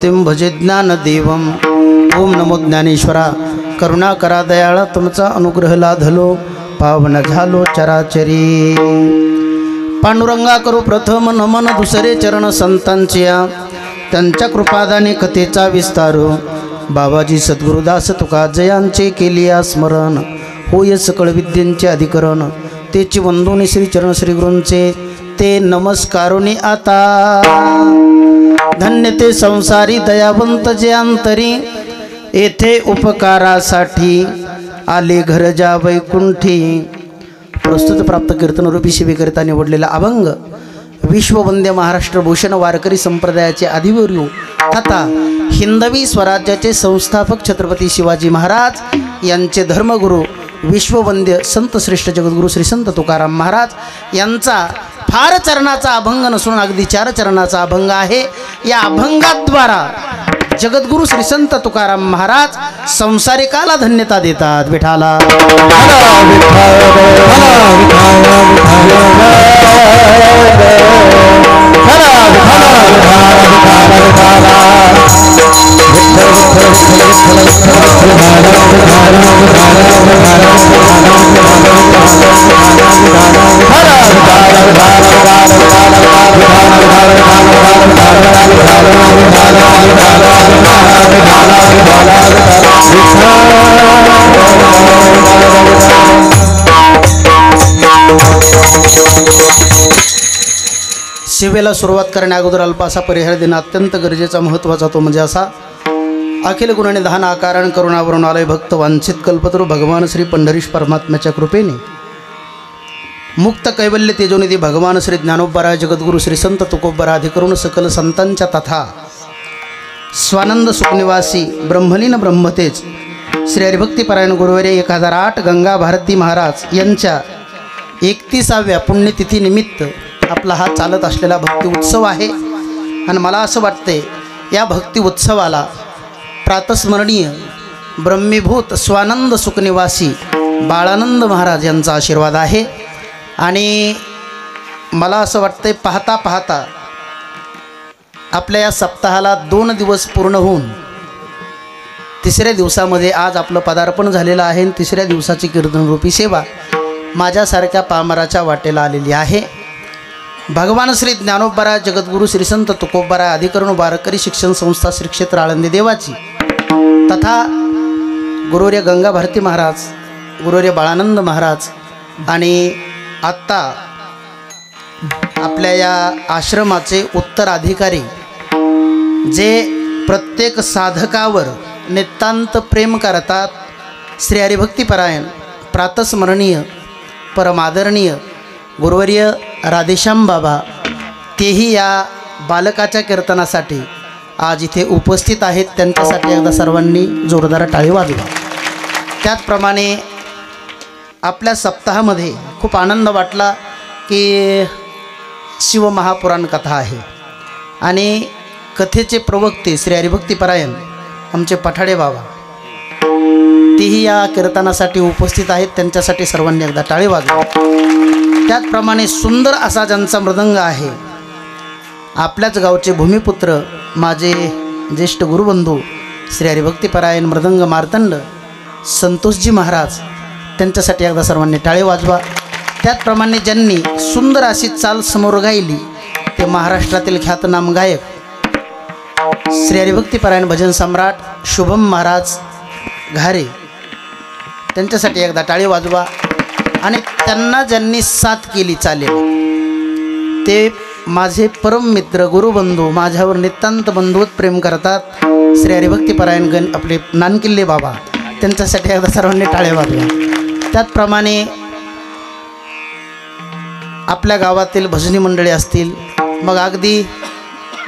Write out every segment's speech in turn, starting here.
तिम भजे ज्ञानदेवम। ओम नमो ज्ञानेश्वरा। करुणा करा दयाळा तुमचा अनुग्रह लाधलो पावन झालो चराचरी। पांडुरंगा करू प्रथम नमन दुसरे चरण संतांच्या त्यांच्या कृपादाने कथेचा विस्तार। बाबाजी सद्गुरुदास तुका जयांचे केली स्मरण होय सकळ विद्येंचे अधिकरण। तेची वंदोनी श्री चरण श्री गुरूंचे ते नमस्कारोनी आता। धन्य ते संसारी दयावंत जे अंतरी येथे उपकारासाठी आले घर जा वैकुंठी। प्रस्तुत प्राप्त कीर्तनरूपी सेवेकरिता निवडलेला अभंग विश्ववंद्य महाराष्ट्र भूषण वारकरी संप्रदायाचे आदिवर्यू तथा हिंदवी स्वराज्याचे संस्थापक छत्रपती शिवाजी महाराज यांचे धर्मगुरू विश्ववंद्य संत श्रेष्ठ जगद्गुरू श्री संत तुकाराम महाराज यांचा फार चरणाचा अभंग नसून अगदी 4 चरणाचा अभंग आहे। या अभंगाद्वारा जगद्गुरू श्री संत तुकाराम महाराज संसारिकाला धन्यता देतात। विठाला सेवेला सुरुवात करण्या अगोदर अल्पासा परिहार देणं अत्यंत गरजेचा महत्त्वाचा तो म्हणजे असा। अखिल गुणाने दहान आकारण करुणावरून आलय भक्त वांछित कल्पतरू भगवान श्री पंढरीश परमात्म्याच्या कृपेने मुक्त कैवल्य तेजोनिधी भगवान श्री ज्ञानोबराय जगद्गुरू श्री संत तुकोबरा अधिकरून सकल संतांच्या तथा स्वानंद सुखनिवासी ब्रह्मलीन ब्रह्मतेज श्री हरिभक्तीपरायण गुरुवर्य 1008 गंगा भारती महाराज यांच्या 31व्या पुण्यतिथी निमित्त आपला हा चालत असलेला भक्ती उत्सव आहे। आणि मला असं वाटते या भक्ती उत्सवाला प्रातस्मरणीय ब्रह्मीभूत स्वानंद सुखनिवासी बाळानंद महाराज यांचा आशीर्वाद आहे। आणि मला असं वाटते पाहता पाहता आपल्या या सप्ताहाला 2 दिवस पूर्ण होऊन 3ऱ्या दिवसामध्ये आज आपलं पदार्पण झालेलं आहे। आणि 3ऱ्या दिवसाची कीर्तनरूपी सेवा माझ्यासारख्या पामराच्या वाटेला आलेली आहे। भगवान श्री ज्ञानोबराय जगद्गुरू श्री संत तुकोबराय अधिकरण वारकरी शिक्षण संस्था श्री क्षेत्र आळंदी देवाची तथा गुरुवर्य गंगा भारती महाराज गुरुवर्य बाळानंद महाराज आणि आत्ता आपल्या या आश्रमाचे उत्तराधिकारी जे प्रत्येक साधकावर नितांत प्रेम करतात श्री हरिभक्तीपरायण प्रातस्मरणीय परमादरणीय गुरुवर्य राधेश्याम बाबा तेही या बालकाच्या कीर्तनासाठी आज इथे उपस्थित आहेत। त्यांच्यासाठी एकदा सर्वांनी जोरदार टाळी वाजवा। त्याचप्रमाणे आपल्या सप्ताहामध्ये खूप आनंद वाटला की शिवमहापुराण कथा आहे आणि कथेचे प्रवक्ते श्री हरिभक्तीपरायण आमचे पठाडे बाबा तेही या कीर्तनासाठी उपस्थित आहेत। त्यांच्यासाठी सर्वांनी एकदा टाळी वाजवा। त्याचप्रमाणे सुंदर असा ज्यांचा मृदंग आहे आपल्याच गावचे भूमिपुत्र माझे ज्येष्ठ गुरुबंधू श्री हरिभक्तीपरायण मृदंग मार्तंड संतोषजी महाराज त्यांच्यासाठी एकदा सर्वांनी टाळे वाजवा। त्याचप्रमाणे ज्यांनी सुंदर अशी चाल समोर गायली ते महाराष्ट्रातील ख्यातनाम गायक श्री हरिभक्तीपरायण भजन सम्राट शुभम महाराज घारे त्यांच्यासाठी एकदा टाळे वाजवा। आणि त्यांना ज्यांनी साथ केली चालेल ते माझे परम मित्र गुरुबंधू माझ्यावर नितांत बंधुवत प्रेम करतात श्री हरिभक्तीपरायण आपले नानकिल्ले बाबा त्यांच्यासाठी एकदा सर्वांनी टाळे वाजवा। त्याचप्रमाणे आपल्या गावातील भजनी मंडळी असतील मग अगदी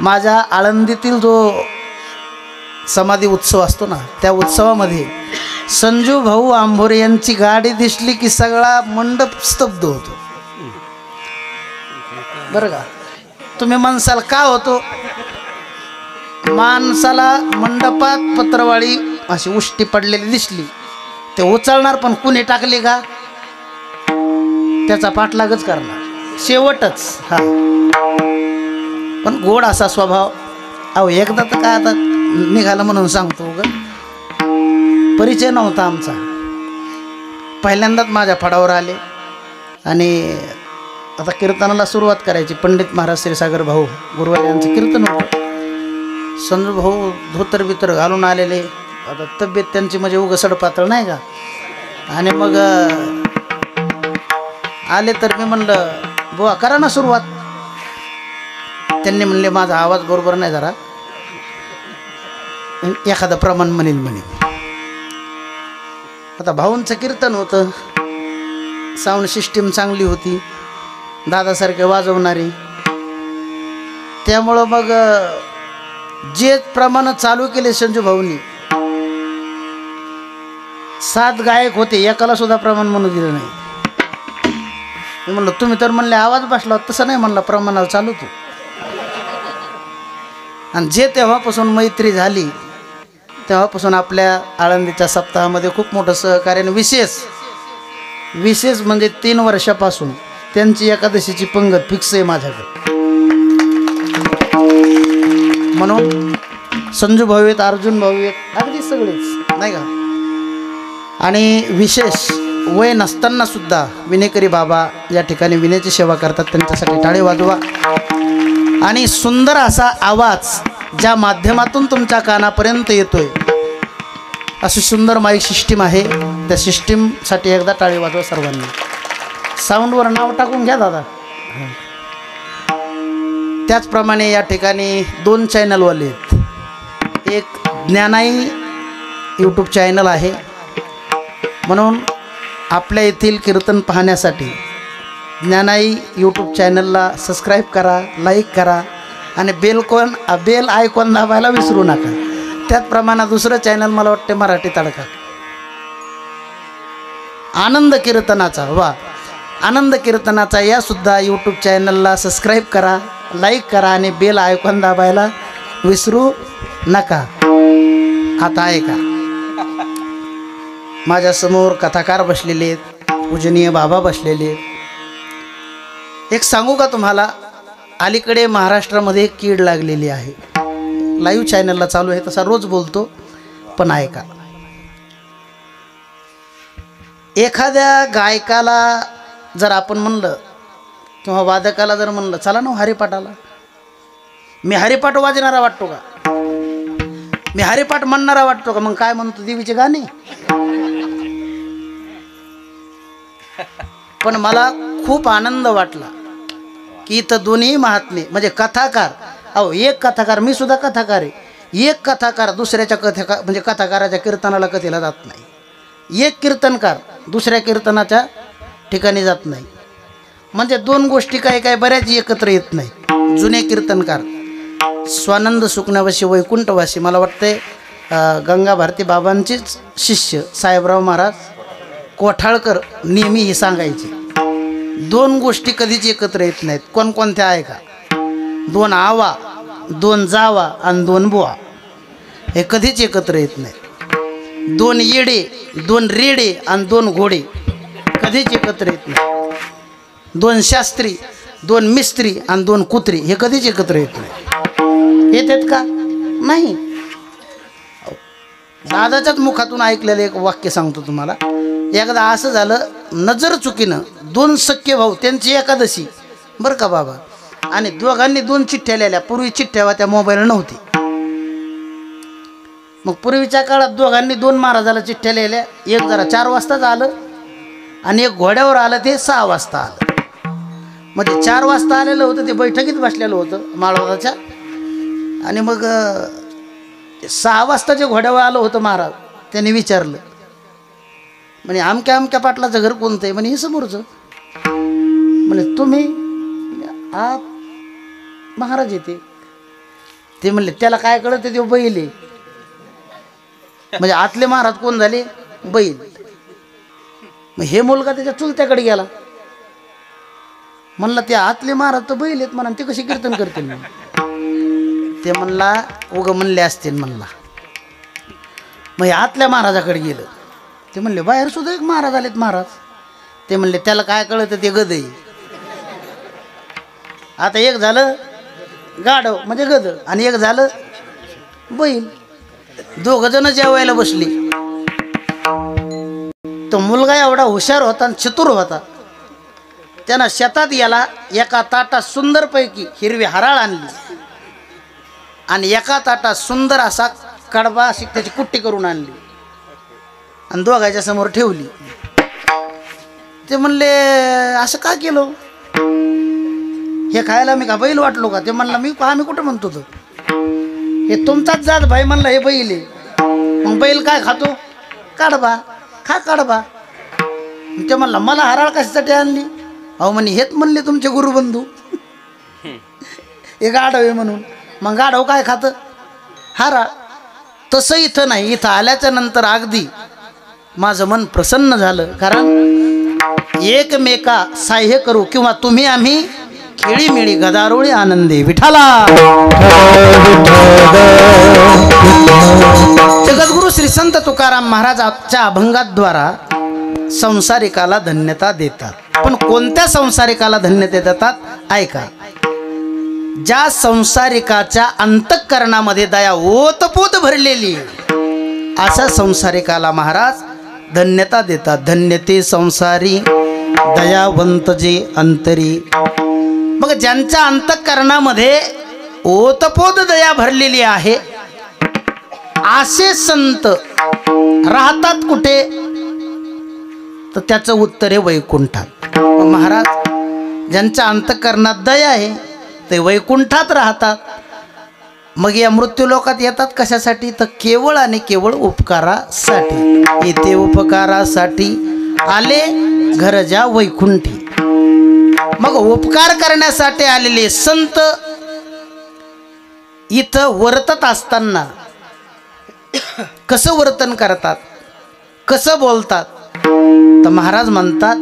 माझ्या आळंदीतील जो समाधी उत्सव असतो ना त्या उत्सवामध्ये संजू भाऊ आंभोरे यांची गाडी दिसली की सगळा मंडप स्तब्ध होतो। बरं का तुम्ही म्हणसाल का होतो? माणसाला मंडपात पत्रवाळी अशी उष्टी पडलेली दिसली ते उचलणार पण कुणी टाकली का त्याचा पाठलागच करणार शेवटच। हा पण गोड असा स्वभाव अहो एकदा तर काय आता निघालं म्हणून सांगतो ग, परिचय नव्हता आमचा. पहिल्यांदाच माझ्या फडावर आले आणि आता कीर्तनाला सुरुवात करायची. पंडित महाराज श्रीसागर भाऊ गुरुवार यांचं कीर्तन होतं. संजू भाऊ धोतर बितर घालून आलेले. आता तब्येत त्यांची म्हणजे उघसड पातळ नाही का. आणि मग आले तर मी म्हणलं बुवा करा ना सुरुवात. त्यांनी म्हणले माझा आवाज बरोबर नाही, जरा एखादं प्रमाण म्हणेन. आता भाऊंचं कीर्तन होतं, साऊंड सिस्टीम चांगली होती, दादासारखे वाजवणारे. त्यामुळं मग जे प्रमाण चालू केले संजू भाऊंनी, 7 गायक होते, एकाला सुद्धा प्रमाण म्हणू दिलं नाही. मी म्हणलं तुम्ही तर म्हणले आवाज बसला, तसं नाही म्हणलं, प्रमाणाला चालू तू. आणि जे तेव्हापासून मैत्री झाली तेव्हापासून आपल्या आळंदीच्या सप्ताहामध्ये खूप मोठं सहकार्य. विशेष म्हणजे 3 वर्षापासून त्यांची एकादशीची पंगत फिक्स आहे माझ्याकडे. म्हणून संजू भाऊ आहेत, अर्जुन भाऊ आहेत, अगदी सगळेच नाही का. आणि विशेष वय नसताना सुद्धा विनेकरी बाबा या ठिकाणी विनेची सेवा करतात, त्यांच्यासाठी टाळे वाजवा. आणि सुंदर असा आवाज ज्या माध्यमातून तुमच्या कानापर्यंत येतोय, अशी सुंदर माईक सिस्टीम आहे. त्या सिस्टीमसाठी एकदा टाळे वाजवा सर्वांनी. साऊंडवर नाव टाकून घ्या दादा. त्याचप्रमाणे या ठिकाणी 2 चॅनलवाले आहेत. एक ज्ञानाई यूट्यूब चॅनल आहे, म्हणून आपल्या येथील कीर्तन पाहण्यासाठी ज्ञानाई यूट्यूब चॅनलला सबस्क्राईब करा, लाईक करा आणि बेल आयकॉन दाबायला विसरू नका. त्याचप्रमाणे दुसरं चॅनल मला वाटते मराठी तडका, आनंद कीर्तनाचा. आनंद कीर्तनाचा या सुद्धा यूट्यूब चॅनलला सबस्क्राईब करा, लाईक करा आणि बेल आयकॉन दाबायला विसरू नका. आता ऐका, माझ्यासमोर कथाकार बसलेले आहेत, पूजनीय बाबा बसलेले आहेत. एक सांगू का तुम्हाला, अलीकडे महाराष्ट्रामध्ये एक कीड लागलेली आहे. लाईव्ह चॅनलला चालू आहे, तसा रोज बोलतो, पण ऐका. एखाद्या गायकाला जर आपण म्हणलं किंवा वादकाला जर म्हणलं चला ना हरिपाठाला, मी हरिपाठ वाजणारा वाटतो का? मी हरिपाठ म्हणणारा वाटतो का? मग काय म्हणतो, देवीचे गाणे. पण मला खूप आनंद वाटला की इथं दोन्ही महात्मे म्हणजे कथाकार. अहो एक कथाकार, मी सुद्धा कथाकार आहे, एक कथाकार दुसऱ्याच्या म्हणजे कथाकाराच्या कीर्तनाला कथेला जात नाही. एक कीर्तनकार दुसऱ्या कीर्तनाच्या ठिकाणी जात नाही. म्हणजे 2 गोष्टी काय बऱ्याच एकत्र येत नाही. जुने कीर्तनकार स्वानंद सुखनावासी वैकुंठवासी, मला वाटते गंगा भारती बाबांचेच शिष्य साहेबराव महाराज कोठाळकर नेहमी हे सांगायचे, 2 गोष्टी कधीच एकत्र येत नाहीत. कोणकोणत्या आहे का? 2 आवा, 2 जावा आणि 2 बुवा, हे कधीच एकत्र येत नाही. 2 येडे, 2 रेडे आणि 2 घोडे कधीच एकत्र येत नाही. 2 शास्त्री, 2 मिस्त्री आणि 2 कुत्री हे कधीच एकत्र येत नाही. येतात का? नाही. दादाच्याच मुखातून ऐकलेलं एक वाक्य सांगतो तुम्हाला. एकदा असं झालं, नजर चुकीनं 2 सख्खे भाऊ, त्यांची एकादशी बरं का बाबा, आणि दोघांनी 2 चिठ्ठ्या लिहिल्या. पूर्वी चिठ्ठ्या त्या मोबाईल नव्हती. मग पूर्वीच्या काळात दोघांनी 2 महाराजाला चिठ्ठ्या लिहिल्या. एक जरा 4 वाजताच आलं आणि एक घोड्यावर आलं, ते 6 वाजता आलं. म्हणजे 4 वाजता आलेलं होतं, ते बैठकीत बसलेलं होतं माळवादाच्या. आणि मग 6 वाजता जे घोड्यावर आलं होतं महाराज, त्यांनी विचारलं, म्हणे अमक्या पाटलाचं घर कोणतं आहे? म्हणे हे समोरचं. म्हणे तुम्ही आत महाराज येते. ते म्हणले त्याला काय कळत, ते बैल आहे. म्हणजे आतले महाराज कोण झाले? बैल. मग हे मुलगा त्याच्या चुलत्याकडे गेला, म्हणला ते आतले महाराज तर बैल आहेत म्हणा, ते कशी कीर्तन करतील? ते म्हणला उगं म्हणले असतील म्हणला. मग आतल्या महाराजाकडे गेलं. ते म्हणले बाहेर सुद्धा एक महाराज आलेत महाराज. ते म्हणले त्याला काय कळतं, ते गद आहे. आता एक झालं गाढव म्हणजे गद आणि एक झालं बैल. दोघ जण जेवायला बसली. तो मुलगा एवढा हुशार होता आणि चतुर होता. त्यानं शेतात गेला, एका ताटात सुंदरपैकी हिरवी हराळ आणली आणि एका ताटात सुंदर असा कडबा अशी त्याची कुट्टी करून आणली आणि दोघांच्या समोर ठेवली. ते म्हणले असं का केलं, हे खायला मी का बैल वाटलो का? ते म्हणला मी आम्ही कुठं म्हणतो तो, हे तुमचाच जात भाई म्हणला, हे बैल आहे. मग बैल काय खातो? काढबा खा, काढबा. ते म्हणला मला हराळ कशासाठी आणली? अहो म्हणे हेच म्हणले तुमचे गुरुबंधू हे गाढव आहे म्हणून. मग गाढव काय खातं? हराळ. तसं इथं नाही. इथं आल्याच्या नंतर अगदी माझं मन प्रसन्न झालं. कारण एकमेका सहाय्य करू किंवा तुम्ही आम्ही खेळीमेळी गदारोळी आनंदी विठाला. जगद्गुरु श्री संत तुकाराम महाराजांच्या अभंगाद्वारा संसारिकाला धन्यता देतात. पण कोणत्या संसारिकाला धन्यता देतात? ऐका. ज्या संसारिकाच्या अंतःकरणामध्ये दया ओतपोत भरलेली, अशा संसारिकाला महाराज धन्यता देतात. धन्यते संसारी दयावंत जे अंतरी. मग ज्यांच्या अंतःकरणामध्ये ओतपोत दया भरलेली आहे, असे संत राहतात कुठे? तर त्याचं उत्तर आहे वैकुंठात. महाराज ज्यांच्या अंतःकरणात दया आहे ते वैकुंठात राहतात. मग या मृत्यूलोकात येतात कशासाठी? तर केवळ आणि केवळ उपकारासाठी. इथे उपकारासाठी आले घर ज्या वैकुंठी. मग उपकार करण्यासाठी आलेले संत इथं वर्तत असताना कसं वर्तन करतात, कसं बोलतात? तर महाराज म्हणतात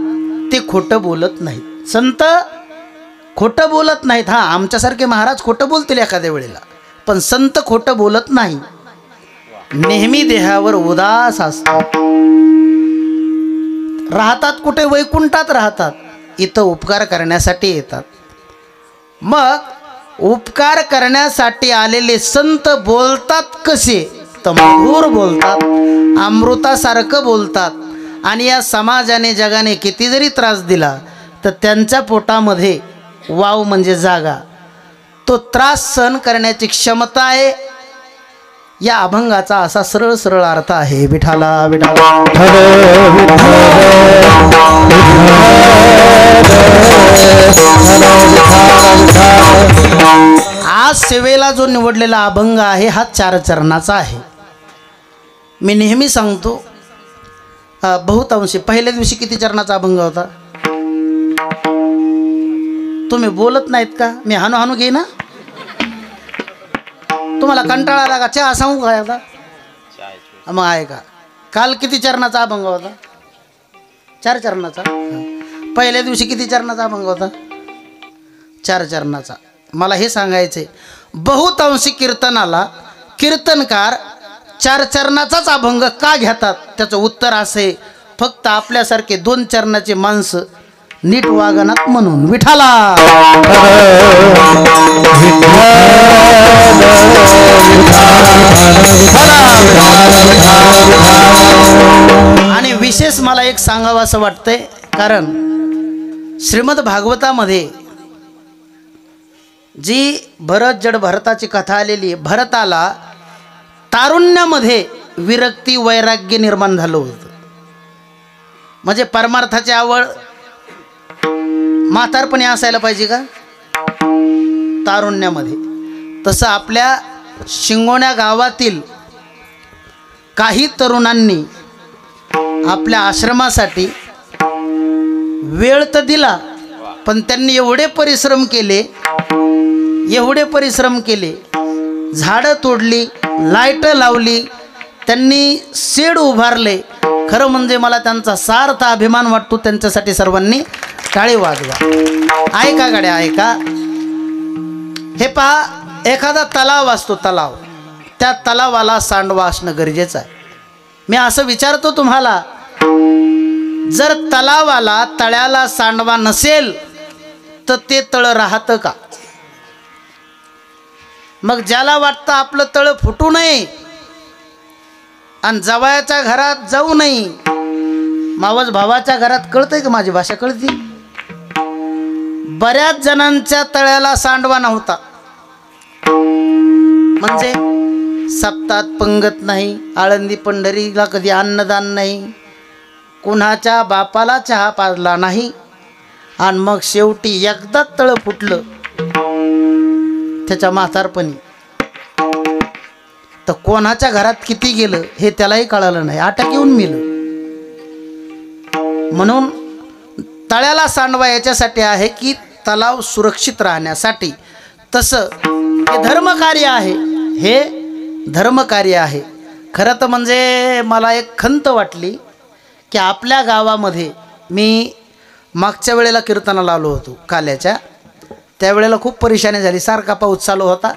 ते खोटं बोलत नाहीत. संत खोटं बोलत नाहीत. हां, आमच्यासारखे महाराज खोटं बोलतील एखाद्या वेळेला, पण संत खोटं बोलत नाही. नेहमी देहावर उदास असतात. राहतात कुठे? वैकुंठात राहतात. इथं उपकार करण्यासाठी येतात. मग उपकार करण्यासाठी आलेले संत बोलतात कसे? तर मधुर बोलतात, अमृतासारखं बोलतात. आणि या समाजाने जगाने किती जरी त्रास दिला तर त्यांच्या पोटामध्ये वाव म्हणजे जागा, तो त्रास सहन करण्याची क्षमता आहे. या अभंगाचा असा सरळ सरळ अर्थ आहे. विठाला विठाला. आज सेवेला जो निवडलेला अभंग आहे हा 4 चरणाचा आहे. मी नेहमी सांगतो, बहुतांशी पहिल्या दिवशी किती चरणाचा अभंग होता? तुम्ही बोलत नाहीत का? मी हानू हानू घे ना. तुम्हाला कंटाळा आला का? चहा सांगू काय आता? मग आहे का? काल किती चरणाचा अभंग होता? 4 चरणाचा. पहिल्या दिवशी किती चरणाचा अभंग होता? 4 चरणाचा. मला हे सांगायचे, बहुतांशी कीर्तनाला कीर्तनकार 4 चरणाचाच अभंग का घेतात? त्याचं उत्तर असे, फक्त आपल्यासारखे 2 चरणाचे माणसं नीट वागनात म्हणून. विठाला. आणि विशेष मला एक सांगावं असं वाटतंय, कारण श्रीमद भागवतामध्ये जी भरत जड भरताची कथा आलेली आहे, भरताला तारुण्यामध्ये विरक्ती वैराग्य निर्माण झालं होतं. म्हणजे परमार्थाची आवड म्हातारपणी असायला पाहिजे का? तारुण्यामध्ये. तसं आपल्या शिंगोण्या गावातील काही तरुणांनी आपल्या आश्रमासाठी वेळ तर दिला, पण त्यांनी एवढे परिश्रम केले, झाडं तोडली, लाईट लावली, त्यांनी शेड उभारले. खरं म्हणजे मला त्यांचा सार्थ अभिमान वाटतो. त्यांच्यासाठी सर्वांनी टाळी वाजवा. ऐका गाड्या, ऐका. हे पहा, एखादा तलाव असतो, तलाव, त्या तलावाला सांडवा असणं गरजेचं आहे. मी असं विचारतो तुम्हाला, जर तलावाला तळ्याला सांडवा नसेल तर ते तळ राहतं का? मग ज्याला वाटतं आपलं तळ फुटू नये आणि जवळच्या घरात जाऊ नये, मावस भावाच्या घरात, कळतंय का माझी भाषा कळती? बऱ्याच जणांच्या तळ्याला सांडवा नव्हता, म्हणजे सप्तात पंगत नाही, आळंदी पंढरीला कधी अन्नदान नाही, कुणाच्या बापाला चहा पाजला नाही, आणि मग शेवटी एकदाच तळ फुटलं त्याच्या म्हातारपणी, तर कोणाच्या घरात किती गेलं हे त्यालाही कळालं नाही, अटक येऊन मेलं. म्हणून तळ्याला सांडवा याच्यासाठी आहे की तलाव सुरक्षित राहण्यासाठी. तसं हे धर्मकार्य आहे, हे धर्मकार्य आहे. खरं तर म्हणजे मला एक खंत वाटली की आपल्या गावामध्ये, मी मागच्या वेळेला कीर्तनाला आलो होतो काल्याच्या, त्यावेळेला खूप परेशानी झाली, सारखा पाऊस चालू होता.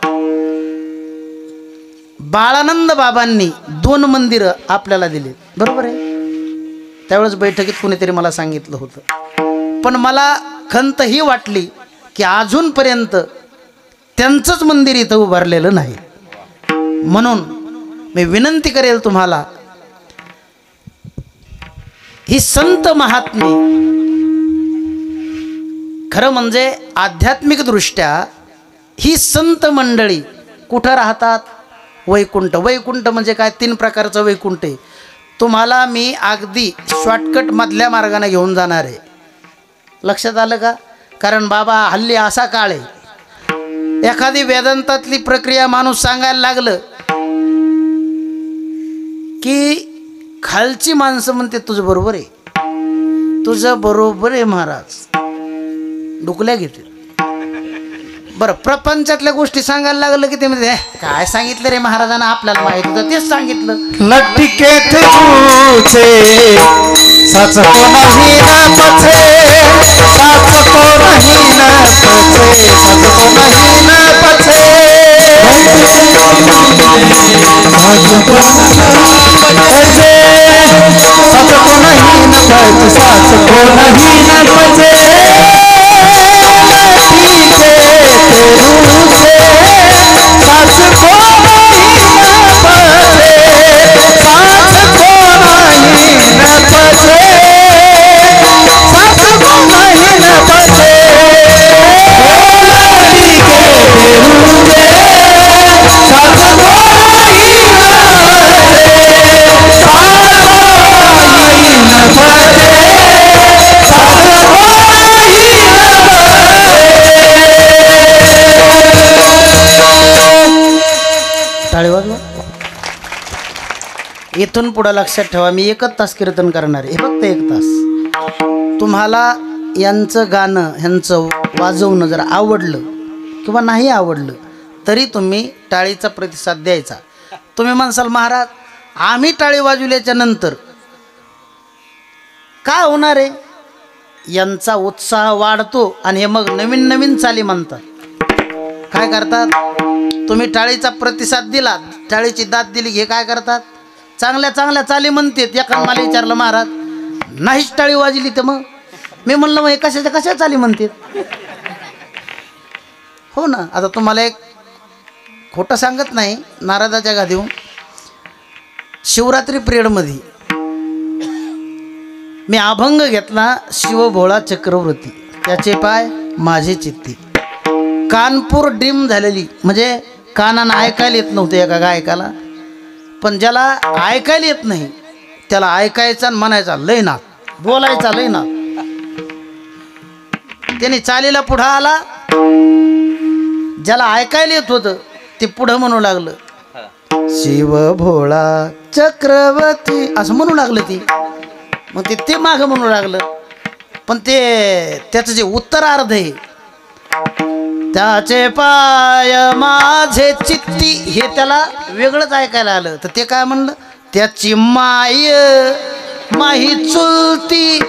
बाळानंद बाबांनी 2 मंदिरं आपल्याला दिली, बरोबर आहे? त्यावेळेस बैठकीत कुणीतरी मला सांगितलं होतं. पण मला खंत ही वाटली की अजूनपर्यंत त्यांचंच मंदिर इथं उभारलेलं नाही. म्हणून मी विनंती करेल तुम्हाला, ही संत महात्मे खरं म्हणजे आध्यात्मिक दृष्ट्या ही संत मंडळी कुठं राहतात? वैकुंठ. वैकुंठ म्हणजे काय? 3 प्रकारचं वैकुंठ आहे. तुम्हाला मी अगदी शॉर्टकट मधल्या मार्गाने घेऊन जाणार आहे, लक्षात आलं का? कारण बाबा हल्ली असा काळ आहे, एखादी वेदांतातली प्रक्रिया माणूस सांगायला लागलं की खालची माणसं म्हणते तुझं बरोबर आहे, तुझं बरोबर आहे महाराज, डुकल्या घेते. बरं, प्रपंचातल्या गोष्टी सांगायला लागलं की ते म्हणजे काय सांगितलं रे महाराजांना, आपल्याला माहित होतं तेच सांगितलं. लटके थे तुझे सच को नहीं न पछे, सच को नहीं न पछे, सच को नहीं न पछे, सच को नहीं न पछे, सच को नहीं न पछे, इथून पुढे लक्षात ठेवा, मी 1 तास कीर्तन करणार आहे, फक्त 1 तास. तुम्हाला यांचं गाणं, ह्यांचं वाजवणं जर आवडलं किंवा नाही आवडलं तरी तुम्ही टाळीचा प्रतिसाद द्यायचा. तुम्ही म्हणसाल महाराज आम्ही टाळी वाजवल्याच्या नंतर काय होणार आहे? यांचा उत्साह वाढतो आणि हे मग नवीन नवीन चाली म्हणतात. काय करतात? तुम्ही टाळीचा प्रतिसाद दिला, टाळीची दाद दिली, हे काय करतात? चांगल्या चांगल्या चाली म्हणतात. एका मला विचारलं महाराज नाहीच टाळी वाजली तर मग मी म्हणलं मग हे कशाच्या कशा चाली म्हणतात? हो ना. आता तुम्हाला एक खोटं सांगत नाही, नारदाच्या गादीहून शिवरात्री पिरियडमध्ये मी अभंग घेतला, शिवभोळा चक्रवर्ती त्याचे पाय माझे चित्ती. कानपूर डिम झालेली, म्हणजे कानानं ऐकायला येत नव्हतं एका गायकाला, पण ज्याला ऐकायला येत नाही त्याला ऐकायचा आणि म्हणायचा लय नाद, बोलायचा लय नाद. त्याने चालीला पुढं आला, ज्याला ऐकायला येत होतं ते पुढं म्हणू लागलं शिव भोळा चक्रवर्ती असं म्हणू लागलं. ती मग ते मागं म्हणू लागलं, पण ते त्याचं जे उत्तरार्ध आहे त्याचे पाय माझे चित्ती हे त्याला वेगळंच ऐकायला आलं. तर ते काय म्हणलं? त्याची माय माही चुलती.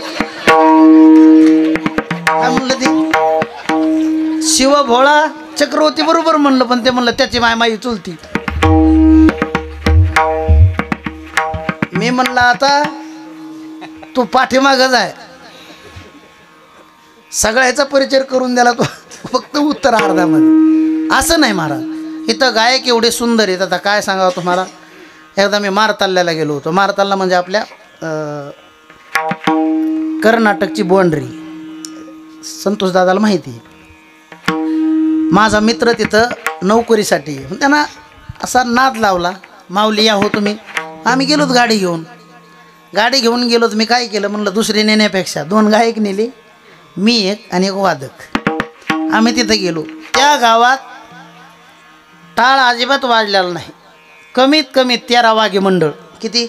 काय म्हणलं ते? शिव भोळा चक्रवर्ती बरोबर म्हणलं, पण ते म्हणलं त्याची माय माही चुलती. मी म्हणलं आता तू पाठीमागच आहे, सगळ्याचा परिचय करून द्याला तो फक्त उत्तरार्धामध्ये. असं नाही महाराज, इथं गायक एवढे सुंदर आहेत, आता काय सांगावं तुम्हाला. एकदा मी मारताल्याला गेलो होतो. मारताल्ला म्हणजे आपल्या कर्नाटकची बाउंड्री, संतोष दादाला माहिती आहे. माझा मित्र तिथं नोकरीसाठी, त्यांना असा नाद लावला, माऊली या हो तुम्ही. आम्ही गेलोत गाडी घेऊन गेलोत. मी काय केलं म्हणलं, दुसरी नेण्यापेक्षा 2 गायक नेले, मी एक आणि एक वादक. आम्ही तिथं गेलो. त्या गावात टाळ अजिबात वाजलेला नाही. कमीत कमी 13 वाघे मंडळ. किती?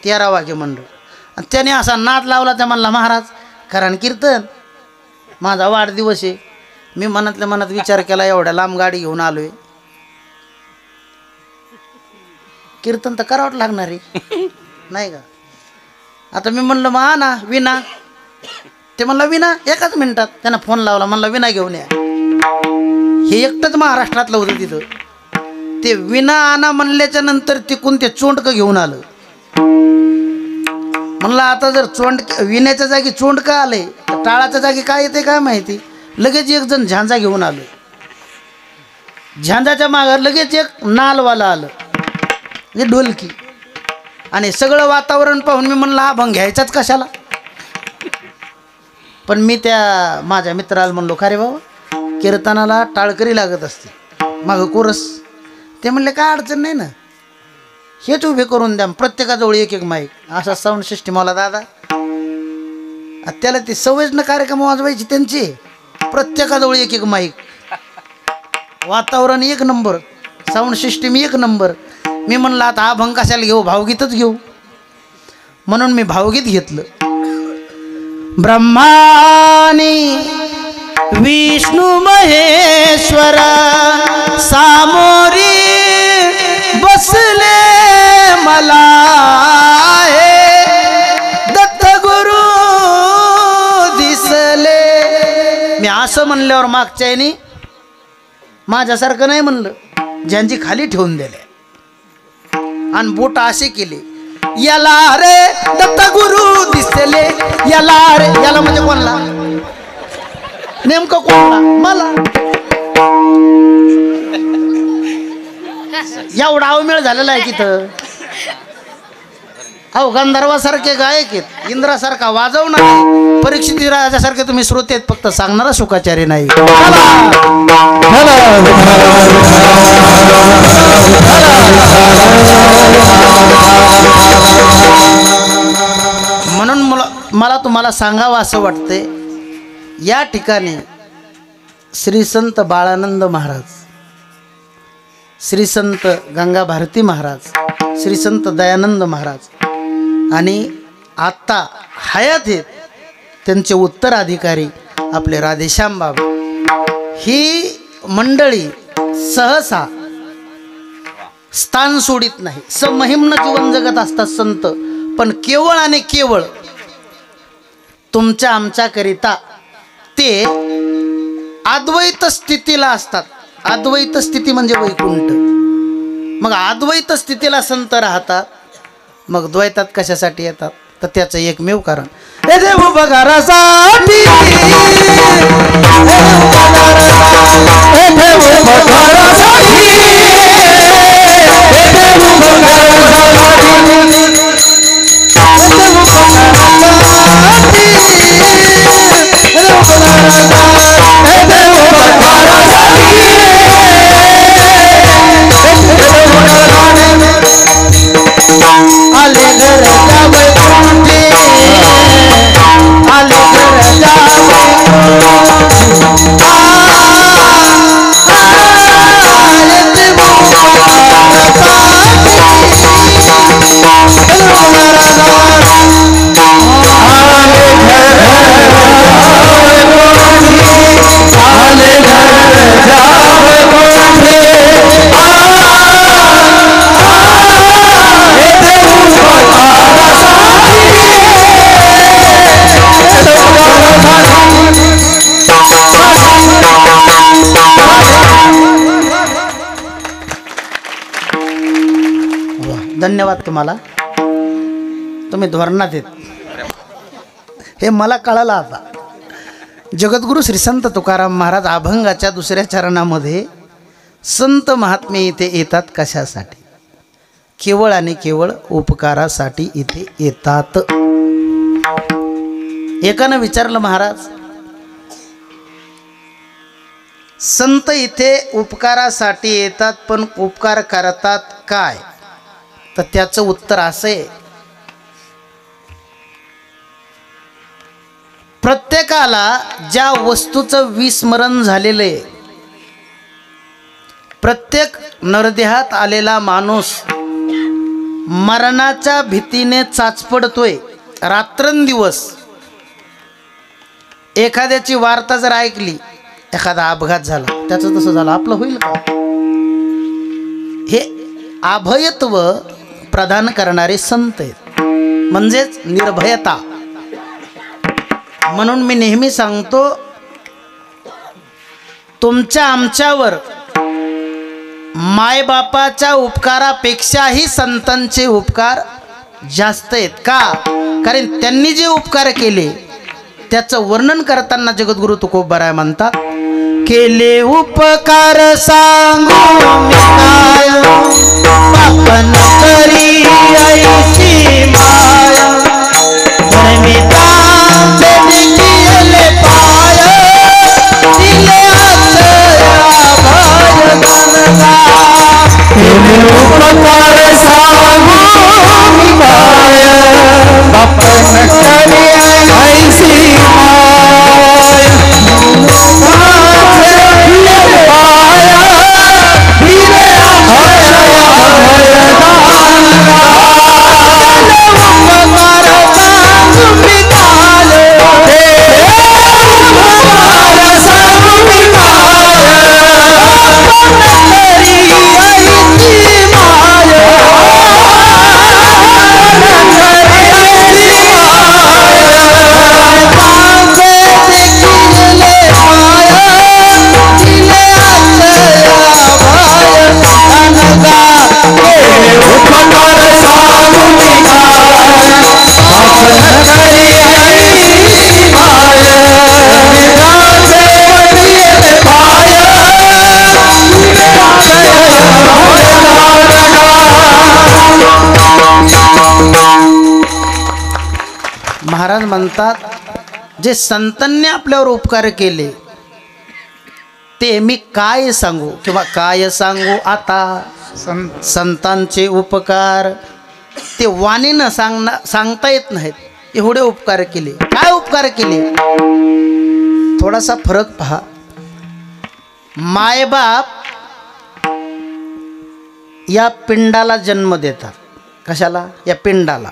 13 वाघे मंडळ. आणि त्याने असा नाद लावला. त्या म्हणला, महाराज कारण कीर्तन, माझा वाढदिवस आहे. मी मनातल्या मनात विचार केला, एवढ्या लांब गाडी घेऊन आलोय, कीर्तन तर करावंच लागणार आहे नाही का. आता मी म्हणलं मग ना विना. ते म्हणलं विना. एकाच मिनिटात त्यांना फोन लावला, म्हणलं विना घेऊन या. हे एकटंच महाराष्ट्रातलं होतं तिथं. ते विना आणा म्हणल्याच्या नंतर तिकून ते चोंडकं घेऊन आलं. म्हणलं आता जर विण्याच्या जागी चोंडकं आले तर टाळाच्या जागी काय येते काय माहिती. लगेच एक जण झांजा घेऊन आलं. झांजाच्या मागं लगेच एक नालवाला आलं, म्हणजे ढोलकी. आणि सगळं वातावरण पाहून मी म्हणलं अभंग घ्यायचाच कशाला. पण मी त्या माझ्या मित्राला म्हणलो, का रे बाबा कीर्तनाला टाळकरी लागत असते, मागं कोरस. ते म्हणले काय अडचण नाही ना, हेच उभे करून द्या, प्रत्येकाजवळ एक एक माईक. असा साऊंड सिस्टीम मला दादा. त्याला ती सवयच कार्यक्रम वाजवायची त्यांची. प्रत्येकाजवळ एक एक माईक, वातावरण एक नंबर, साऊंड सिस्टीम एक नंबर. मी म्हणलं आता अभंग कशाला घेऊ, भावगीतच घेऊ. म्हणून मी भावगीत घेतलं. ब्रह्मानी विष्णू महेश्वर सामोरी बसले मला दत्त गुरु दिसले. मी असं म्हणल्यावर मागच्याने माझ्यासारखं नाही म्हणलं, ज्यांची खाली ठेवून दिले आणि बोट असे केले, याला रे दत्त गुरु दिसले. याला रे, याला म्हणजे कोणला, नेमकं कोणला, मला. एवढा अवमेळ झालेला आहे तिथं. अहो गंधर्वासारखे गायक आहेत, इंद्रासारखा वाजवणार आहे, परीक्षित राजासारखे तुम्ही श्रोते आहेत, फक्त सांगणारा शुकाचार्य नाही. म्हणून मला तुम्हाला सांगावं असं वाटतंय, या ठिकाणी श्री संत बाळानंद महाराज, श्री संत गंगा भारती महाराज, श्री संत दयानंद महाराज आणि आत्ता हयात आहेत त्यांचे उत्तराधिकारी आपले राधेश्याम बाबा, ही मंडळी सहसा स्थान सोडित नाही. समहिम्न जीवन जगत असतात संत, पण केवळ आणि केवळ तुमच्या आमच्याकरिता ते अद्वैत स्थितीला असतात. अद्वैत स्थिती म्हणजे वैकुंठ. मग अद्वैत स्थितीला संत राहतात, मग द्वैतात कशासाठी येतात, तर त्याचं एकमेव कारण हे देव बघारासाठी, आले घर जावे कुंठे, आले घर जावे धन्यवाद तुम्हाला, तुम्ही धोरणात येत हे मला कळलं. आता जगद्गुरु श्री संत तुकाराम महाराज अभंगाच्या दुसऱ्या चरणामध्ये संत महात्मे इथे येतात कशासाठी? केवळ आणि केवळ उपकारासाठी इथे येतात. एकानं विचारलं, महाराज संत इथे उपकारासाठी येतात पण उपकार करतात काय? तर त्याचं उत्तर असं आहे, प्रत्येकाला ज्या वस्तूचं विस्मरण झालेलं आहे, प्रत्येक नरदेहात आलेला माणूस मरणाच्या भीतीने चाचपडतोय रात्रंदिवस. एखाद्याची वार्ता जर ऐकली, एखादा अपघात झाला, त्याचं तसं झालं, आपलं होईल का? हे अभयत्व प्रदान करणारे संत आहेत, म्हणजेच निर्भयता. म्हणून मी नेहमी सांगतो, तुमच्या आमच्यावर मायबापाच्या उपकारापेक्षाही संतांचे उपकार जास्त आहेत. का? कारण त्यांनी जे उपकार केले त्याचं वर्णन करताना जगद्गुरु तुकोबाराय म्हणतात, केले उपकार सांगू मी काय, पापन करी ऐसी माया, धर्मितांचे केले पाय, दिले आश्रय भजनगा. केले उपकार सांगू मी काय, पापन करी ऐसी महाराज म्हणतात, जे संतांनी आपल्यावर उपकार केले ते मी काय सांगू किंवा काय सांगू आता. संतांचे उपकार ते वाणीनं सांगता येत नाहीत, एवढे उपकार केले. काय उपकार केले? थोडासा फरक पहा. मायबाप या पिंडाला जन्म देतात. कशाला? या पिंडाला.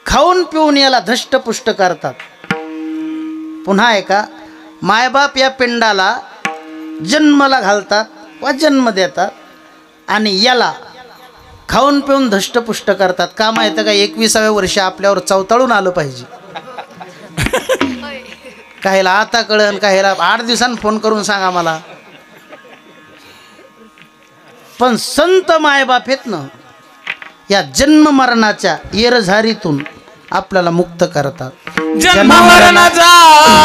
खाऊन पिऊन याला धष्टपुष्ट करतात. पुन्हा एका मायबाप या पिंडाला जन्माला घालतात वा जन्म देतात आणि याला खाऊन पिऊन धष्टपुष्ट करतात. का माहिती का? 21व्या वर्षी आपल्यावर चवताळून आलं पाहिजे. काहीला आता कळन, काहीला 8 दिवसांनी फोन करून सांगा मला. पण संत मायबाप आहेत ना, या जन्म मरणाच्या येरझारीतून आपल्याला मुक्त करतात. जन्म मरणाचा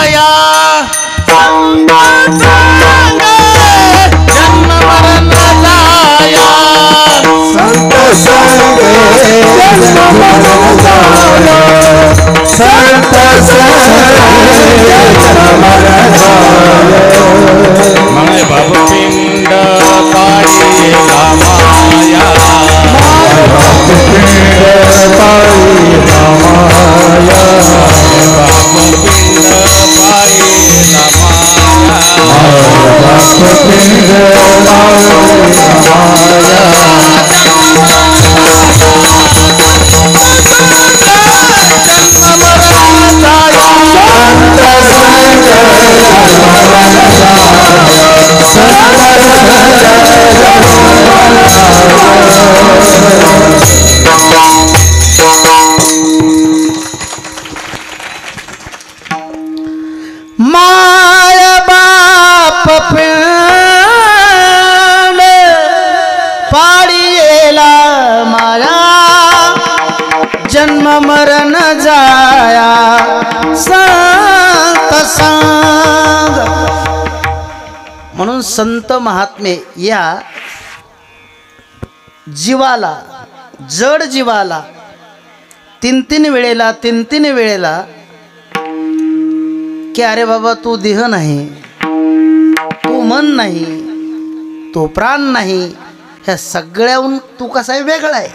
या जन्म मरणाचा या संत संगे जन्म मरणाचा संत संगे जन्म मरणाचा माय बाप पिंड पाळी माया Santa संत महात्मे या जीवाला, जड जीवाला तीन तीन वेळेला की अरे बाबा तू देह नाही, तू मन नाही, तू प्राण नाही, ह्या सगळ्याहून तू कसा आहे वेगळा आहे,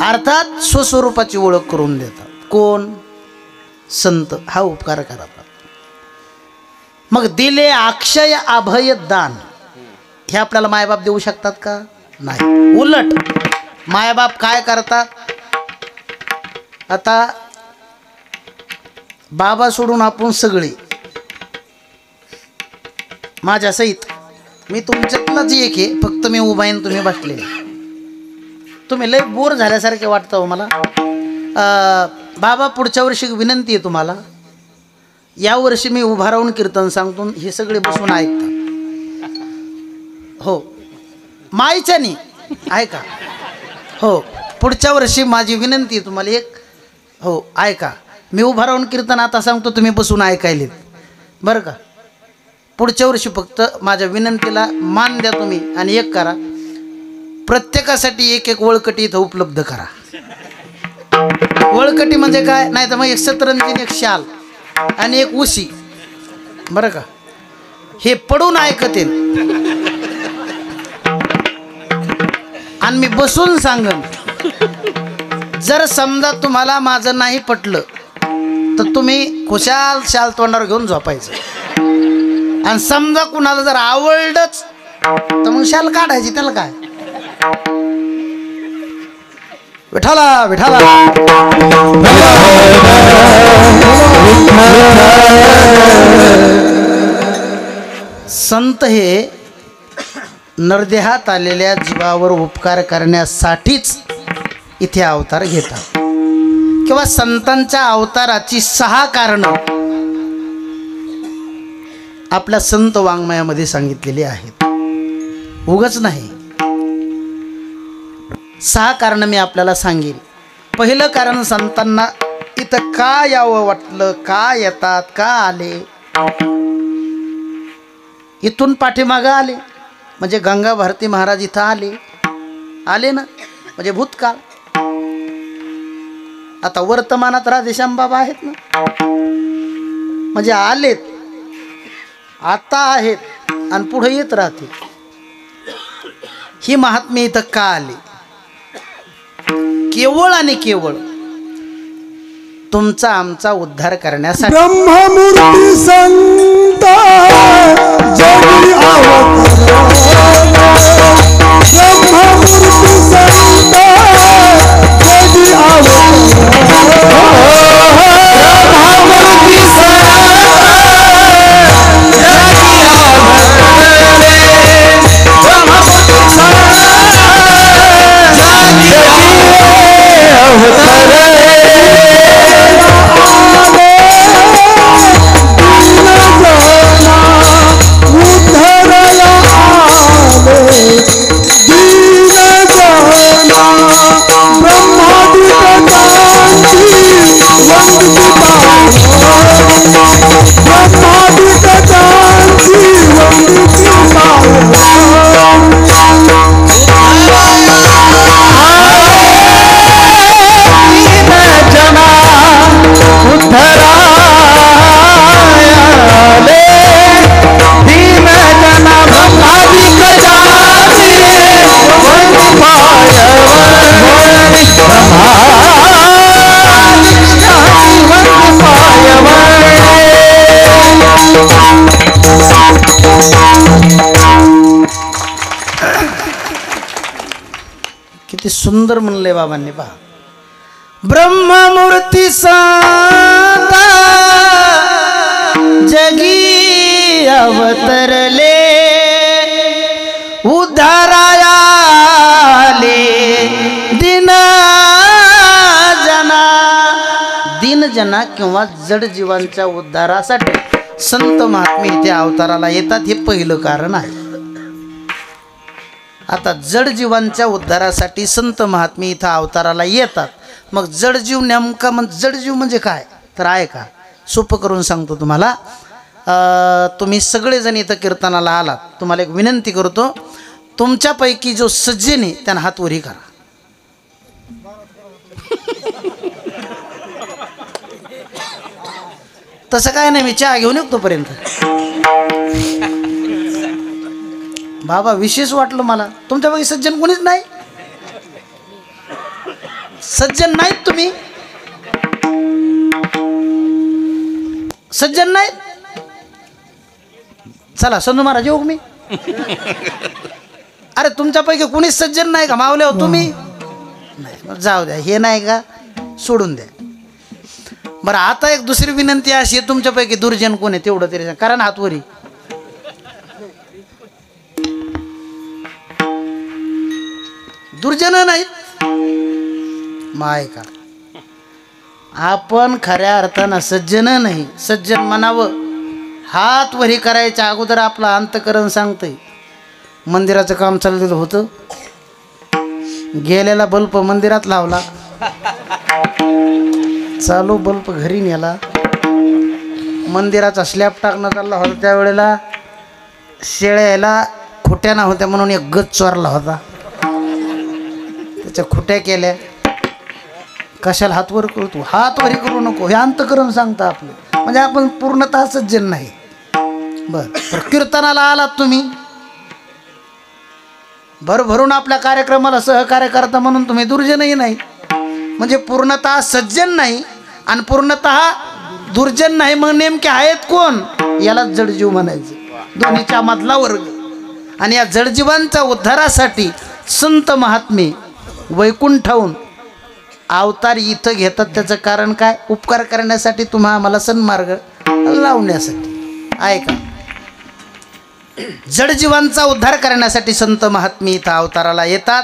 अर्थात स्वस्वरूपाची ओळख करून देतात. कोण? संत. हा उपकार करतात. मग दिले अक्षय अभय दान, हे आपल्याला मायबाप देऊ शकतात का? नाही. उलट मायबाप काय करतात? आता बाबा सोडून आपण सगळे माझ्या सहित, मी तुमच्यातलाच एक आहे, फक्त मी उभा आहे तुम्ही बसले. तुम्ही लय बोर झाल्यासारखे वाटतं हो मला. बाबा पुढच्या वर्षी विनंती आहे तुम्हाला, या वर्षी मी उभा राहून कीर्तन सांगतो, हे सगळे बसून ऐकतात. हो, मायच्यानी ऐका. हो, पुढच्या वर्षी माझी विनंती आहे तुम्हाला एक. हो ऐका, मी उभा राहून कीर्तन आता सांगतो, तुम्ही बसून ऐकायलेत बरं का. पुढच्या वर्षी फक्त माझ्या विनंतीला मान द्या तुम्ही, आणि एक करा, प्रत्येकासाठी एक एक वळकटी इथं उपलब्ध करा. वळकटी म्हणजे काय? नाही तर मग एक सतरंजीन, एक शाल आणि एक उशी, बरं का. हे पडून ऐकते आणि मी बसून सांगन. जर समजा तुम्हाला माझं नाही पटलं तर तुम्ही खुशाल शाल तोंडावर घेऊन झोपायचं, आणि समजा कुणाला जर आवडलंच तर मग शाल काढायची, त्याला काय. विठाला विठाला. संत हे नरदेहात आलेल्या जीवावर उपकार करण्यासाठीच इथे अवतार घेतात, किंवा संतांच्या अवताराची 6 कारणं आपल्या संत वाङ्मयामध्ये सांगितलेली आहेत. उगाच नाही. 6 कारणं मी आपल्याला सांगेन. पहिलं कारण, संतांना इथं का यावं वाटलं, का येतात, का आले. इथून पाठीमागं आले म्हणजे गंगा भारती महाराज इथं आले ना, म्हणजे भूतकाळ. आता वर्तमानात राधेश्याम बाबा आहेत ना, म्हणजे आलेत, आता आहेत आणि पुढे येत राहतील. ही महात्मे इथं का आले? केवळ आणि केवळ तुमचा आमचा उद्धार करण्यासाठी. ब्रह्ममूर्ती संत जगी अवतार, ब्रह्ममूर्ती संत जगी किती सुंदर म्हणले बाबांनी. पहा, ब्रह्ममूर्ती संता जगी अवतरले, उद्धारायाले दिन जना किंवा जड जीवांच्या उद्धारासाठी संत महात्मे इथे अवताराला येतात. हे पहिलं कारण आहे. आता जड जीवांच्या उद्धारासाठी संत महात्मे इथं अवताराला येतात. मग जड जीव नेमका जड जीव म्हणजे काय तर आहे का? सोपं करून सांगतो तुम्हाला. तुम्ही सगळेजण इथं कीर्तनाला आलात, तुम्हाला एक विनंती करतो, तुमच्यापैकी जो सज्जन आहे त्यानं हात वरी करा. तसं काय नाही, मी चहा घेऊन येतो तोपर्यंत. बाबा विशेष वाटलं मला, तुमच्यापैकी सज्जन कोणीच नाही, सज्जन नाहीत तुम्ही, सज्जन नाहीत. चला संधू महाराज येऊ मी. अरे तुमच्यापैकी कुणीच सज्जन नाही का मावले हो तुम्ही? नाही, जाऊ द्या, हे नाही का सोडून द्या. बरं आता एक दुसरी विनंती अशी आहे, तुमच्यापैकी दुर्जन कोण आहे तेवढं तरी कारण हातवरी. दुर्जन नाहीत माय का? आपण खऱ्या अर्थानं सज्जन नाही, सज्जन म्हणावं. हात वरी करायच्या अगोदर आपलं अंतकरण सांगतंय. मंदिराचं काम चाललेलं होतं, गेलेला बल्ब मंदिरात लावला, चालू बल्ब घरी नेला, मंदिराचा स्लॅब टाकणं चालला होता, त्यावेळेला शेळ्याला खुट्या ना होत्या म्हणून एक गज चोरला होता, त्याच्या खुट्या केल्या. कशाला हातवर करतो, हातवरी करू नको, हे अंतकरण सांगतं आपलं. म्हणजे आपण पूर्णतः सज्जन नाही. बरं, कीर्तनाला आलात तुम्ही, भरभरून आपल्या कार्यक्रमाला सहकार्य करता म्हणून तुम्ही दुर्जनही नाही. म्हणजे पूर्णतः सज्जन नाही आणि पूर्णतः दुर्जन नाही, मग नेमके आहेत कोण? यालाच जडजीव म्हणायचं, दोन्हीच्या मधला वर्ग. आणि या जडजीवांच्या उद्धारासाठी संत महात्मे वैकुंठाहून अवतार इथं घेतात. त्याचं कारण काय? उपकार करण्यासाठी, तुम्हा आम्हाला सन्मार्ग लावण्यासाठी. ऐका, जडजीवांचा उद्धार करण्यासाठी संत महात्मे इथं अवताराला येतात.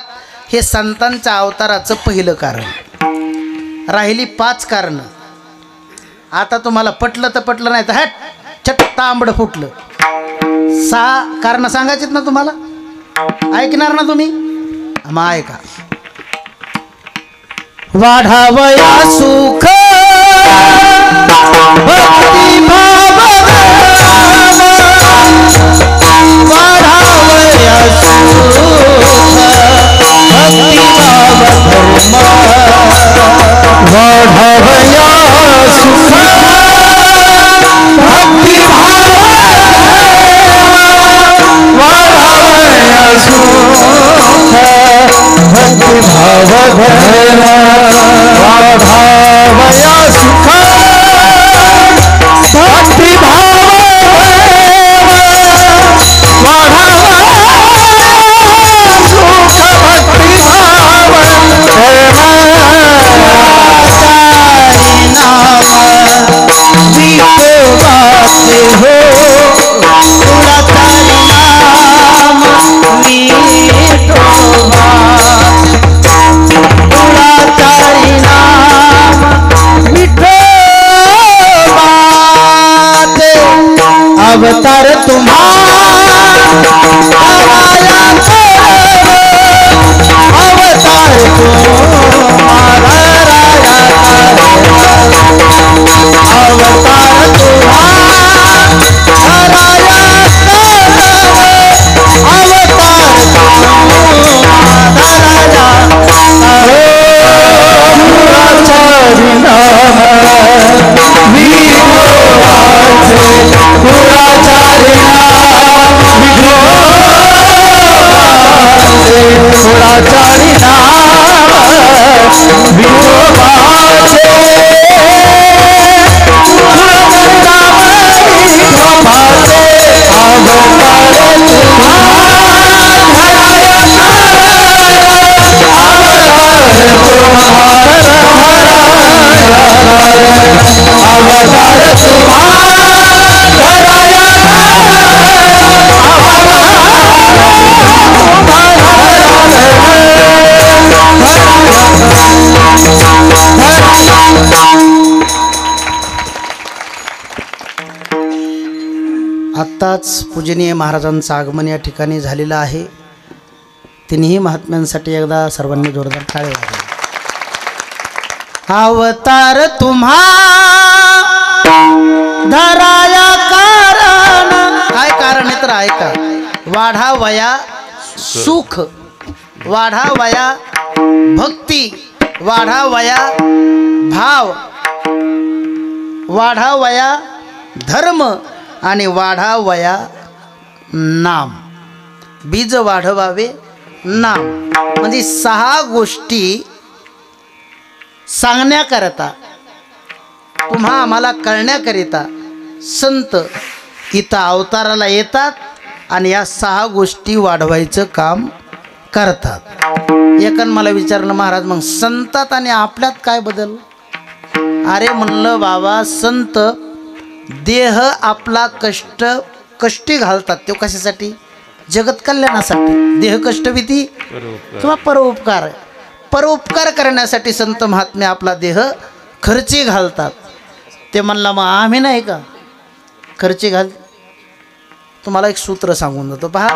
हे संतांच्या अवताराचं पहिलं कारण. राहिली 5 कारणं. आता तुम्हाला पटलं तर पटलं, नाही तर हट छट तांबडं फुटलं. 6 कारणं सांगायचीत ना तुम्हाला, ऐकणार ना तुम्ही? मग ऐका. वाढावया सुख भक्ती भाव, वाढावया सुख भक्ती भाव धर्म, वाढावया सुख भक्ती भाव, वाढावया सुख भक्ती भाव धर्म, वाढावया सुख भक्ती भाव, अवतार तुम्हारा अवतार तुम्हारा अवतार आत्ताच पूजनीय महाराजांचं आगमन या ठिकाणी झालेलं आहे. तिन्ही महात्म्यांसाठी एकदा सर्वांनी जोरदार टाळ्या वाजवा. अवतार तुम्हा धराया कार ऐका, वाढावया सुख, वाढावया भक्ती, वाढावया भाव, वाढावया धर्म आणि वाढावया नाम. बीज वाढवावे नाम, म्हणजे 6 गोष्टी सांगण्याकरता, तुम्हा आम्हाला कळण्याकरिता संत इथं अवताराला येतात आणि या 6 गोष्टी वाढवायचं काम करतात. एकान मला विचारलं, महाराज मग संतात आणि आपल्यात काय बदल? अरे म्हणलं बाबा, संत देह आपला कष्टी घालतात. तो कशासाठी? जगत कल्याणासाठी. देह कष्टविधी किंवा परोपकार, परोपकार करण्यासाठी संत महात्मे आपला देह खर्ची घालतात. ते म्हणला मग आम्ही नाही का खर्ची घाल? तुम्हाला एक सूत्र सांगून देतो पहा.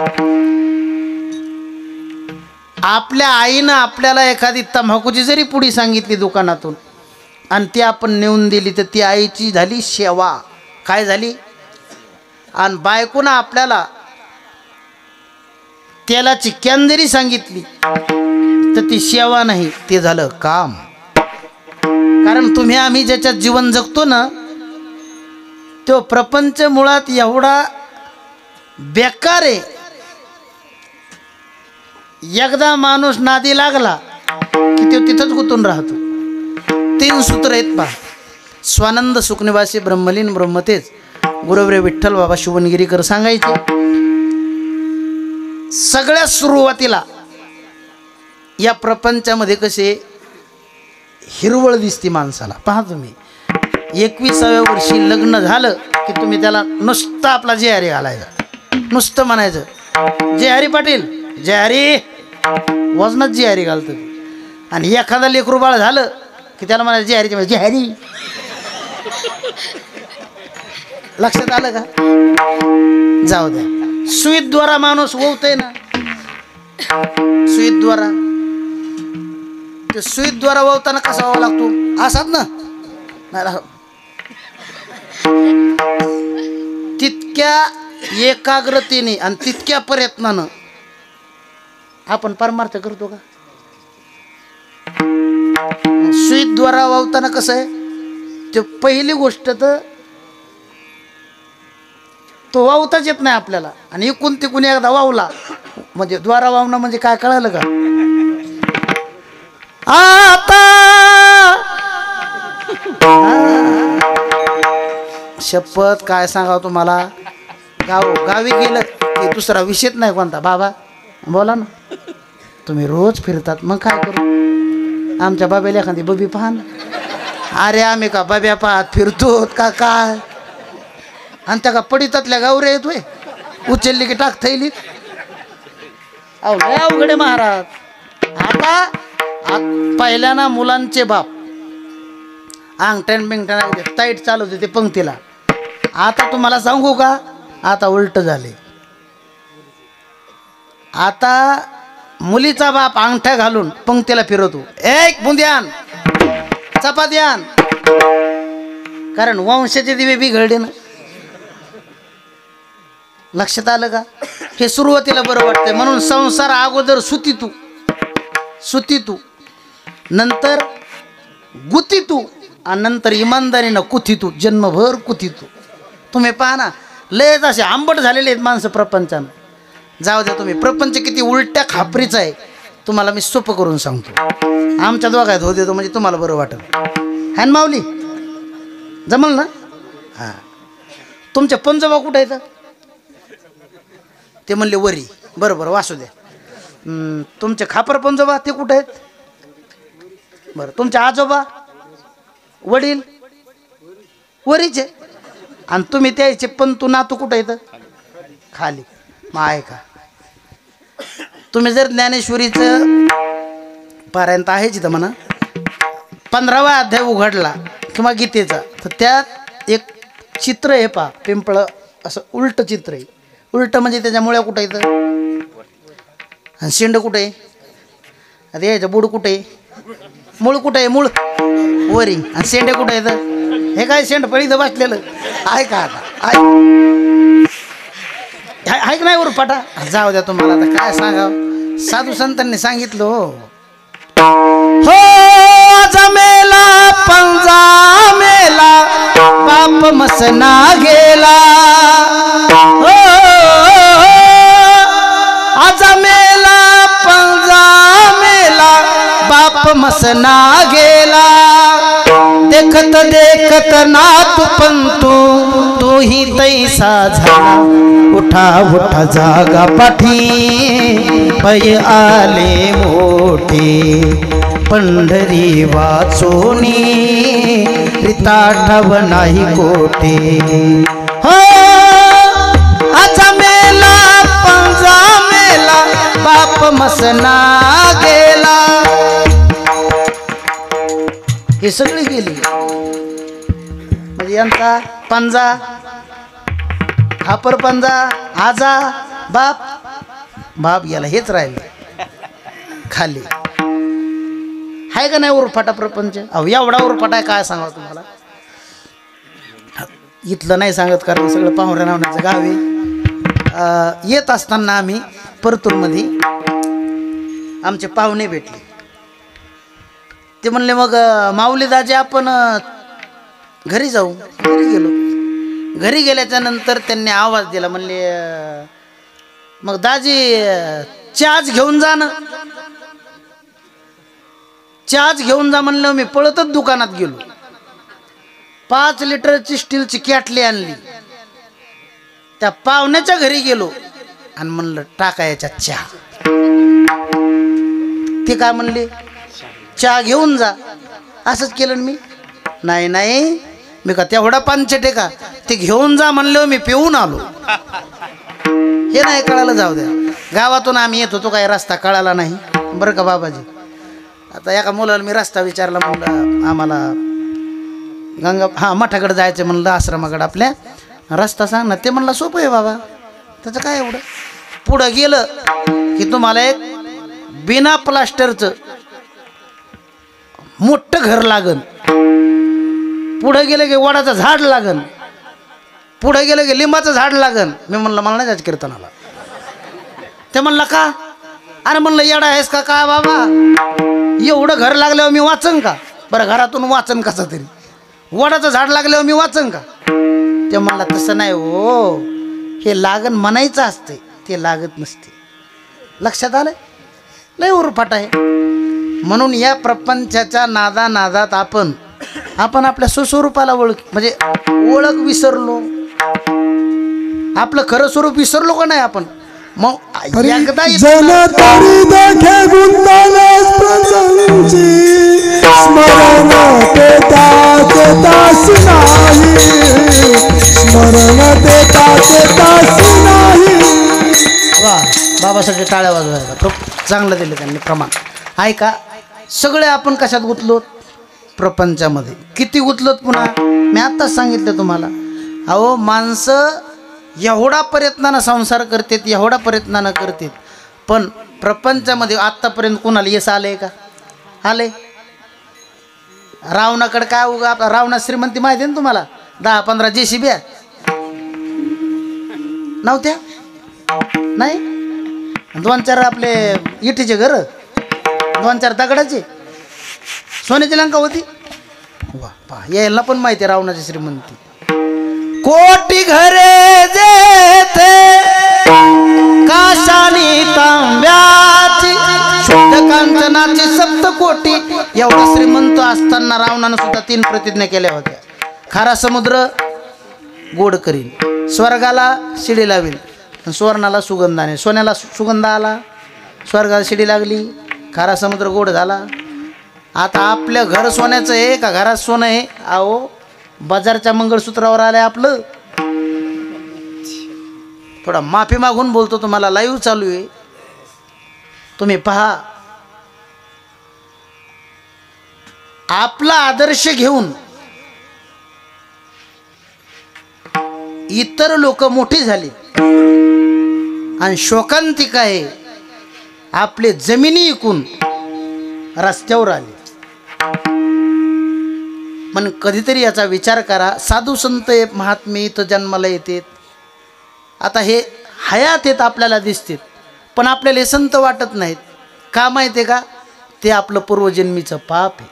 आपल्या आईनं आपल्याला एखादी तंबाखूची जरी पुडी सांगितली दुकानातून आणि ती आपण नेऊन दिली तर ती आईची झाली सेवा. काय झाली? आणि बायकोनं आपल्याला तेलाची कॅन जरी सांगितली तर ती सेवा नाही, ते झालं काम. कारण तुम्ही आम्ही ज्याच्यात जीवन जगतो ना, तो प्रपंच मुळात एवढा बेकार आहे. एकदा माणूस नादी लागला की तो तिथंच गुंतून राहतो. 3 सूत्र आहेत पहा. स्वानंद सुखनिवासी ब्रह्मलीन ब्रह्मतेज गुरुवरे विठ्ठल बाबा शिवणगिरीकर सांगायचे. सगळ्यात सुरुवातीला या प्रपंचामध्ये कसे हिरवळ दिसती माणसाला. पहा तुम्ही, 21व्या वर्षी लग्न झालं की तुम्ही त्याला नुसतं आपला जय हरी घालायचा, नुसतं म्हणायचं जय हरी पाटील, जय हरी, वजनात जय हरी घालतं. आणि एखादा लेकरू बाळ झालं की त्याला म्हणायचं जय हरी, जय हरी. लक्षात आलं का? जाऊ द्या. सुईद्वारा माणूस वळतोय ना, सुईद्वारा. ते सुईद्वारा वळताना कसा व्हावा लागतो? असाच ना. तितक्या एकाग्रतेने आणि तितक्या प्रयत्नानं आपण परमार्थ करतो का? सुईद्वारा वावताना कसं आहे, ते पहिली गोष्ट तर तो वावताच येत नाही आपल्याला. आणि इकून तिकून एकदा वावला म्हणजे द्वारा वावणं म्हणजे काय कळालं का? आता शपथ काय सांगावं तुम्हाला, गावी गेलं की दुसरा विषयच नाही कोणता. बाबा बोला ना, तुम्ही रोज फिरतात मग काय करू? आमच्या बाब्याला एखादी बबी पाहा ना. अरे आम्ही का बाब्या पाहत फिरतो का काय? आणि त्या का पडितातल्या गावऱ्या येतोय, उचलली की टाक थैली. अवघडे महाराज. आता पहिल्याना मुलांचे बाप अंगठ्यान बिंगठ्यान ताईट चालवत होते पंक्तीला. आता तुम्हाला सांगू का, आता उलट झाले. आता मुलीचा बाप अंगठ्या घालून पंक्तीला फिरवतो, एक बुंद्यान चपात्यान. कारण वंशाचे दिवे बिघडले ना. लक्षात आलं का? हे सुरुवातीला बरं वाटतंय. म्हणून संसार अगोदर सुती तू, नंतर गुती तू, आणि नंतर इमानदारीनं कुथी तू, जन्मभर कुथी तू. तुम्ही पहा ना, लयच असे आंबट झालेले आहेत माणसं प्रपंचानं. जाऊ द्या, तुम्ही प्रपंच किती उलट्या खापरीचा आहे तुम्हाला मी सोपं करून सांगतो. आमच्या दोघात होऊ देतो म्हणजे तुम्हाला बरं वाटेल. हॅन माऊली जमल ना? हां. तुमच्या पंजोबा कुठं आहेत? ते म्हणले वरी. बरोबर, वासू द्या. तुमचे खापर पंजोबा ते कुठं आहेत? बरं. तुमचे आजोबा वडील वरीचे. आणि तुम्ही त्याचे पण तू नातू कुठं येतं? खाली. मग आहे का? तुम्ही जर ज्ञानेश्वरीचं पारायण आहे जिथं म्हणा 15वा अध्याय उघडला किंवा गीतेचा, तर त्यात एक चित्र आहे पहा, पिंपळ असं उलट चित्र आहे. उलट म्हणजे त्याच्या मुळ्या कुठं येतं आणि शेंड कुठं आहे? आता यायचं बुड कुठं आहे? मूळ कुठं आहे? मूळ वरी. आणि शेंड कुठं येतं? हे काय शेंड पळीचं बसलेलं आहे का? आता आहे का नाही उरफाटा? जाऊ द्या तुम्हाला आता काय सांगावं, साधू संतांनी सांगितलं हो जमेला पंजा मेला बाप मसना गेला हो जमेला पंजा मेला बाप मसना गेला देखत देखत नातू पंतू तू ही तैसा झाला उठा उठा जागा पाठी पै आले मोठे पंढरी वाचोनी रिता ठाव नाही कोठे हो आजा मेला पंजा मेला बाप मसना गेला. हे सगळी गेली म्हणजे यांचा पंजा खापर पंजा आजा बाप बाप याला हेच राहिलं खाली. आहे का नाही उरफाटा प्रपंच? अहो एवढा उरफाटा काय सांगावं तुम्हाला, इथलं नाही सांगत कारण सगळं पाहुण्या नावण्याचं गाव आहे. येत असताना आम्ही परतूरमध्ये आमचे पाहुणे भेटले. ते म्हणले मग माऊली दाजी आपण घरी जाऊ. घरी गेलो. घरी गेल्याच्या नंतर त्यांनी आवाज दिला, म्हणले मग दाजी चहाच घेऊन जा ना. चहाच घेऊन जा म्हणलं. मी पळतच दुकानात गेलो. 5 लिटरची स्टीलची कॅटली आणली. त्या पाहुण्याच्या घरी गेलो आणि म्हणलं टाका याच्यात चहा. ते काय म्हणले चहा घेऊन जा. असंच केलं मी. नाही नाही मी का तेवढा पानचटे का, ते घेऊन जा म्हणलं मी पिऊन आलो. हे नाही कळालं. जाऊ द्या. गावातून आम्ही येत होतो, काही रस्ता कळाला नाही बरं का बाबाजी. आता एका मुलाला मी रस्ता विचारला, म्हणलं आम्हाला गंगा मठाकडे जायचं म्हणलं, आश्रमाकडे आपल्या रस्ता सांग ना. ते म्हणलं सोपं आहे बाबा, त्याचं काय एवढं. पुढं गेलं की तुम्हाला एक बिना प्लास्टरचं मोठं घर लागन. पुढं गेलं की वडाचं झाड लागन. पुढं गेलं की लिंबाचं झाड लागन. मी म्हणलं मला नाही जायचं कीर्तनाला. ते म्हणलं का? अरे म्हणलं येडा आहेस का काय बाबा, एवढं घर लागल्यावर मी वाचन का? बरं घरातून वाचन कसं तरी, वडाचं झाड लागल्यावर मी वाचन का? ते म्हणला तसं नाही हो, हे लागन म्हणायचं असते, ते लागत नसते. लक्षात आलं? लय उरफाट आहे. म्हणून या प्रपंचाच्या नादात आपण आपल्या स्वस्वरूपाला म्हणजे ओळख विसरलो. आपलं खरं स्वरूप विसरलो का नाही आपण? मग एकदा जन तरी देखे गुंतलेस प्रसंगी स्मरण देता देतासी नाही, स्मरण देता देतासी नाही. वा बाबासाठी टाळ्या वाजवायला खूप चांगलं दिलं त्यांनी प्रमाण. ऐका सगळे आपण कशात गुंतलो? प्रपंचामध्ये. किती गुंतलोत पुन्हा मी आत्ताच सांगितलं तुम्हाला. अहो माणसं एवढा प्रयत्नानं संसार करतात, एवढा प्रयत्नानं करतात, पण प्रपंचामध्ये आत्तापर्यंत कोणाला यश आले का? आले? रावणाकडे काय उगा रावणा श्रीमंती माहिती आहे ना तुम्हाला? 10-15 JCB नव्हत्या नाही. 2-4 आपले इटीचे घर, 2-4 दगडाचे, सोन्याची लंका होती. वा पा यायला पण माहिती आहे रावणाची श्रीमंती. कोटी घरे जेथे काशानी तांब्याची शुद्ध कांचनाची 7 कोटी. एवढा श्रीमंत असताना रावणानं सुद्धा 3 प्रतिज्ञा केल्या होत्या. खारा समुद्र गोड करील, स्वर्गाला शिडी लावेल, सुवर्णाला सुगंधाने. सोन्याला सुगंध आला, स्वर्गाला शिडी लागली, खारा समुद्र गोड झाला. आता आपलं घर सोन्याचं आहे का घरात सोनं आहे? अहो बाजारच्या मंगळसूत्रावर आलंय आपलं. थोडा माफी मागून बोलतो तुम्हाला, लाईव्ह चालू आहे तुम्ही पहा. आपला आदर्श घेऊन इतर लोक मोठी झाली आणि शोकांतिका आहे आपले जमिनी इकून रस्त्यावर आले. पण कधीतरी याचा विचार करा. साधू संत महात्मे इथं जन्माला येतात. आता हे हयात आहेत आपल्याला दिसतात, पण आपल्याला हे संत वाटत नाहीत. का माहिती आहे का? ते आपलं पूर्वजन्मीचं पाप आहे.